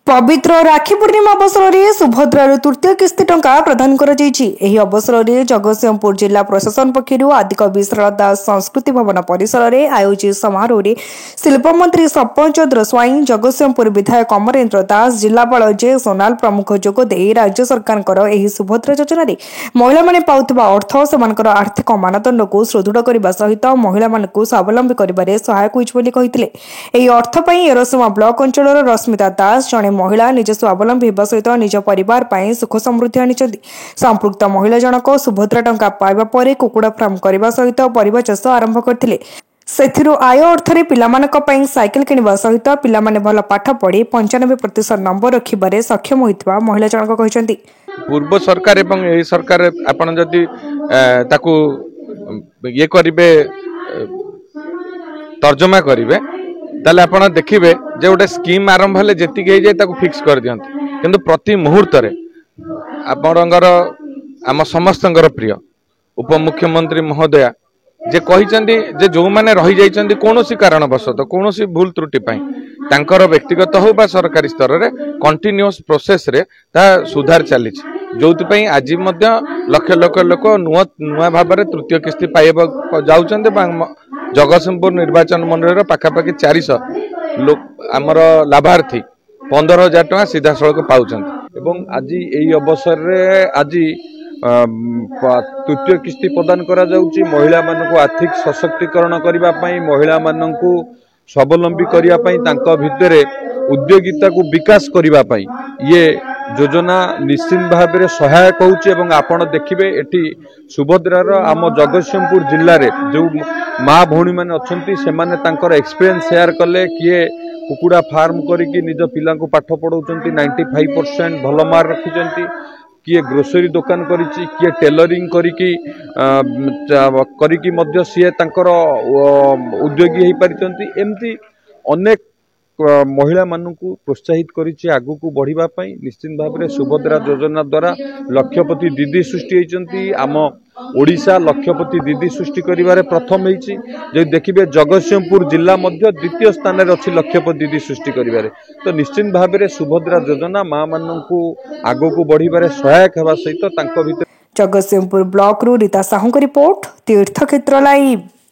पवित्र राखी पूर्णिमा अवसर में सुभद्रार तृतीय किस्ती टंका प्रदान कर अवसर में जगतसिंहपुर जिला प्रशासन पक्षर आदिकवि शारदा दास संस्कृति भवन परिसर में आयोजित समारोह में शिल्पमंत्री सपन चंद्र स्वाई, जगतसिंहपुर विधायक अमरेन्द्र दास, जिलापाल जे सोनाल प्रमुख जोगदे राज्य सरकार सुभद्रा योजना महिला माने पाउथिबा अर्थ सेमानकर आर्थिक मानदंड को सुदृढ़ करने सहित महिला मानक स्वावलंबी कर सहायक होती अर्थ एरसमा ब्लॉक अंचल रश्मिता दास जड़े महिला निज स्वावलंबी होगा सहित निज परिवार पर सुख समृद्धि आनी। संपुक्त महिला जनक सुभद्रा टंका पाइबा पर कुकुड़ा फार्म करने सहित परिवा चाष आरंभ करथिले। सेथिरु आय अर्थरे पिलामानक पई साइकेल किनिबा सहित पिलामाने भल पाठ पढ़ी 95% नंबर रखिबारे सक्षम होइतबा महिला जनक कहिसेंती। पूर्व सरकार एवं एही सरकार आपण जदि ताकू ये करिवे तर्जमा करिवे ताले आपण देखिबे जे गोटे स्कीम आरंभ हेले जेतिक हे जाय ताकू फिक्स कर दियंत किंतु प्रति मुहूर्त रे आपणकर आम समस्तंकर प्रिय उपमुख्यमंत्री महोदया जे कहिचंदी जे जो माने रहि जाइचंदी कोनोसी कारणवशत कोनोसी भूल त्रुटि पई तांकर व्यक्तिगत हो बा सरकारी स्तर रे कंटिन्यूअस प्रोसेस रे ता सुधार चली जोति पई आज मध्य लक्ष लक्ष लोक नुआ भाव में तृतीय किस्ती पाइबा जाउचंदे जगतसिंहपुर निर्वाचन मंडल पाखापाखि 400 लोक आमर लाभार्थी 15,000 टका सीधा सड़क पाउचंद एवं आज यही अवसर रे आज तृतीय किस्ती प्रदान करा जाउची महिला मानकु आर्थिक सशक्तिकरण करिबा पई महिला मानकु स्वावलंबी करिया पई तांका भितरे उद्योगिता को विकास करिबा पई ये योजना निश्चित भाव में सहायक होउची एवं आपण देखिबे एटी सुभद्रार आम जगतसिंहपुर जिल्ला रे जो माँ भौणी माने अछंती से माने तांकर एक्सपीरियंस शेयर कले किए कुकुड़ा फार्म करिकी निज पिला को पाठ पढ़ाउचंती 95% भल मार्क रखिचंती किए ग्रोसरी दुकान करिची किए टेलरिंग करिकी मध्य सीए तांकर उद्योगी हेई परिचंती एमती अनेक महिला मानू प्रोत्साहित करिछि आगु को बढ़िबा पई निश्चित भाव में सुभद्रा योजना द्वारा लक्षपति दीदी सृष्टि होइचंती आम ओडिशा लक्षपति दीदी सृष्टि करिबारे प्रथम होइछि जे देखिबे जगतसिंहपुर जिला मध्य द्वितीय स्थान रे अछि लक्षपति दीदी सृष्टि करिबारे तो निश्चित भाव में सुभद्रा योजना मां मानू आगु को बढ़िबारे सहायक हेबा सहित तांको भितर। जगतसिंहपुर ब्लॉक रु रीता साहू रिपोर्ट तीर्थक्षेत्र लाइव।